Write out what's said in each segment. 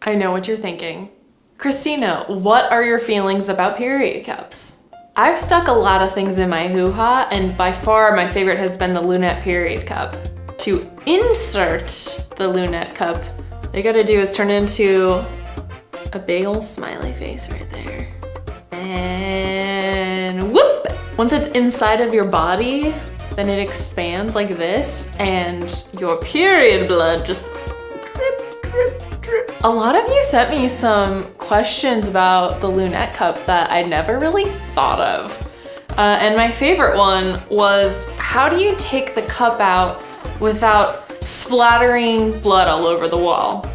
I know what you're thinking. Christina, what are your feelings about period cups? I've stuck a lot of things in my hoo-ha, and by far my favorite has been the Lunette period cup. To insert the Lunette cup, all you gotta do is turn it into a big old smiley face right there. And whoop! Once it's inside of your body, then it expands like this, and your period blood just drip, drip, drip. A lot of you sent me some questions about the Lunette cup that I never really thought of. And my favorite one was, how do you take the cup out without splattering blood all over the wall?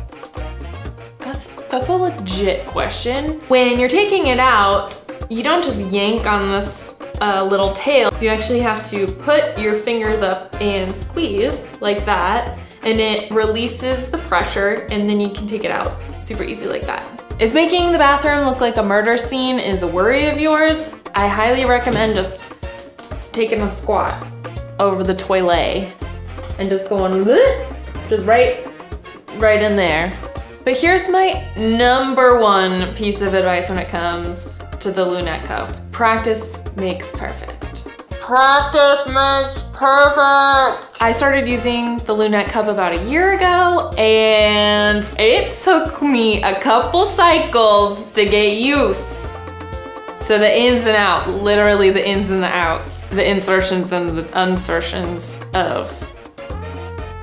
That's a legit question. When you're taking it out, you don't just yank on this little tail. You actually have to put your fingers up and squeeze like that, and it releases the pressure, and then you can take it out super easy like that. If making the bathroom look like a murder scene is a worry of yours, I highly recommend just taking a squat over the toilet and just going just right in there. But here's my number one piece of advice when it comes to the Lunette cup. Practice makes perfect. Practice makes perfect. I started using the Lunette cup about a year ago, and it took me a couple cycles to get used. So the ins and out, literally the ins and the outs, the insertions and the unsertions of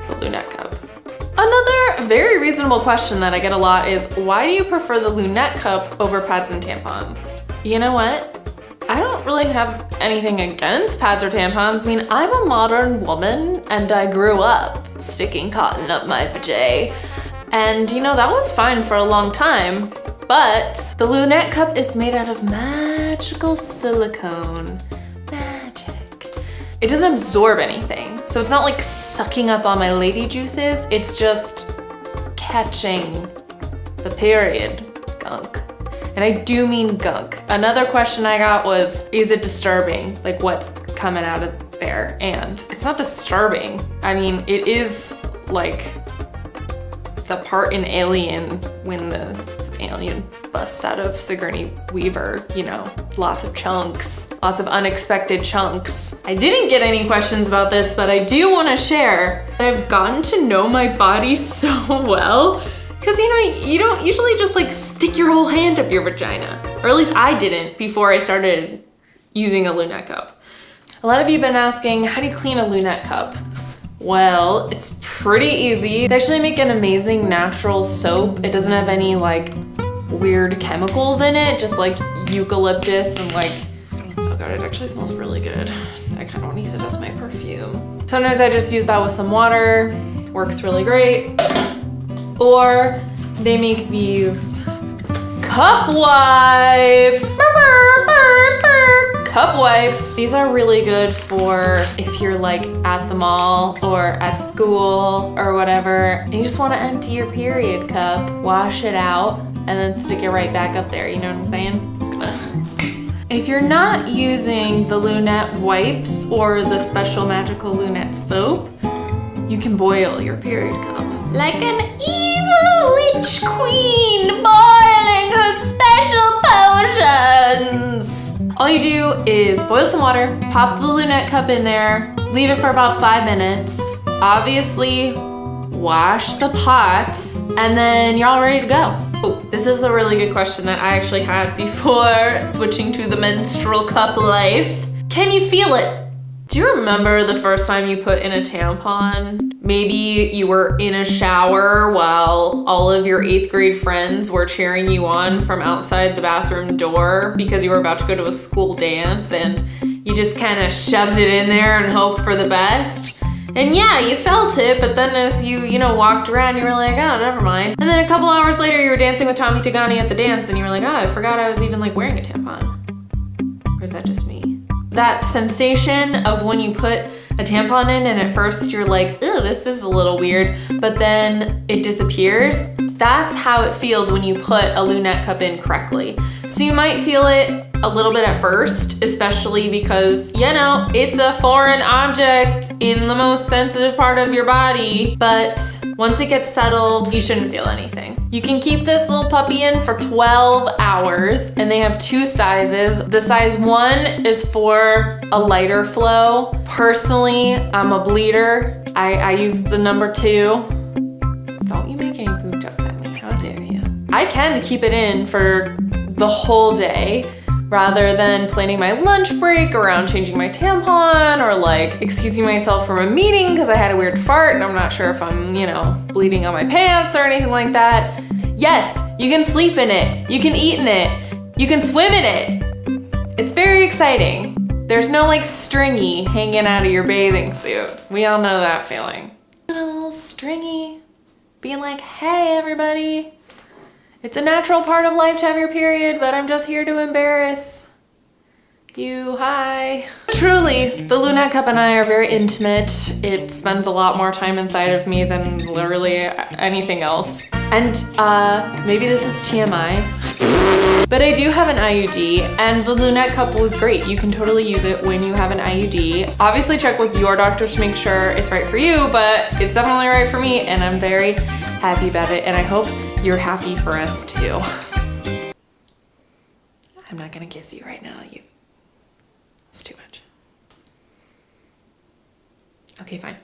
the Lunette cup. Another very reasonable question that I get a lot is, why do you prefer the Lunette cup over pads and tampons? You know what? I don't really have anything against pads or tampons. I mean, I'm a modern woman and I grew up sticking cotton up my vajay. And you know, that was fine for a long time, but the Lunette cup is made out of magical silicone. Magic. It doesn't absorb anything. So it's not like sucking up all my lady juices. It's just catching the period gunk. And I do mean gunk. Another question I got was, is it disturbing? Like, what's coming out of there? And it's not disturbing. I mean, it is like the part in Alien when the alien busts out of Sigourney Weaver, you know, lots of chunks, lots of unexpected chunks. I didn't get any questions about this, but I do want to share that I've gotten to know my body so well. Because you know, you don't usually just like stick your whole hand up your vagina. Or at least I didn't before I started using a Lunette cup. A lot of you have been asking, how do you clean a Lunette cup? Well, it's pretty easy. They actually make an amazing natural soap. It doesn't have any like weird chemicals in it, just like eucalyptus and like, oh god, it actually smells really good. I kind of want to use it as my perfume. Sometimes I just use that with some water. Works really great. Or they make these cup wipes. Cup wipes. These are really good for if you're like at the mall or at school or whatever, and you just want to empty your period cup, wash it out, and then stick it right back up there. You know what I'm saying? If you're not using the Lunette wipes or the special magical Lunette soap, you can boil your period cup. Like an evil witch queen boiling her special potions. All you do is boil some water, pop the Lunette cup in there, leave it for about 5 minutes. Obviously, wash the pot, and then you're all ready to go. Oh, this is a really good question that I actually had before switching to the menstrual cup life. Can you feel it? Do you remember the first time you put in a tampon? Maybe you were in a shower while all of your 8th grade friends were cheering you on from outside the bathroom door because you were about to go to a school dance, and you just kind of shoved it in there and hoped for the best. And yeah, you felt it, but then as you walked around, you were like, oh, never mind. And then a couple hours later, you were dancing with Tommy Tagani at the dance, and you were like, oh, I forgot I was even like wearing a tampon. Or is that just me? That sensation of when you put a tampon in and at first you're like, ew, this is a little weird, but then it disappears. That's how it feels when you put a Lunette cup in correctly. So you might feel it a little bit at first, especially because, you know, it's a foreign object in the most sensitive part of your body. But once it gets settled, you shouldn't feel anything. You can keep this little puppy in for 12 hours, and they have 2 sizes. The size 1 is for a lighter flow. Personally, I'm a bleeder. I use the number 2. Don't you make any poop jokes at me, how dare you. I can keep it in for the whole day rather than planning my lunch break around changing my tampon or like excusing myself from a meeting because I had a weird fart and I'm not sure if I'm, you know, bleeding on my pants or anything like that. Yes, you can sleep in it, you can eat in it, you can swim in it. It's very exciting. There's no like stringy hanging out of your bathing suit. We all know that feeling. A little stringy, being like, hey everybody. It's a natural part of life to have your period, but I'm just here to embarrass you. Hi. Truly, the Lunette Cup and I are very intimate. It spends a lot more time inside of me than literally anything else. And maybe this is TMI, but I do have an IUD, and the Lunette Cup was great. You can totally use it when you have an IUD. Obviously check with your doctor to make sure it's right for you, but it's definitely right for me, and I'm very happy about it, and I hope you're happy for us too. I'm not gonna kiss you right now. It's too much. Okay, fine.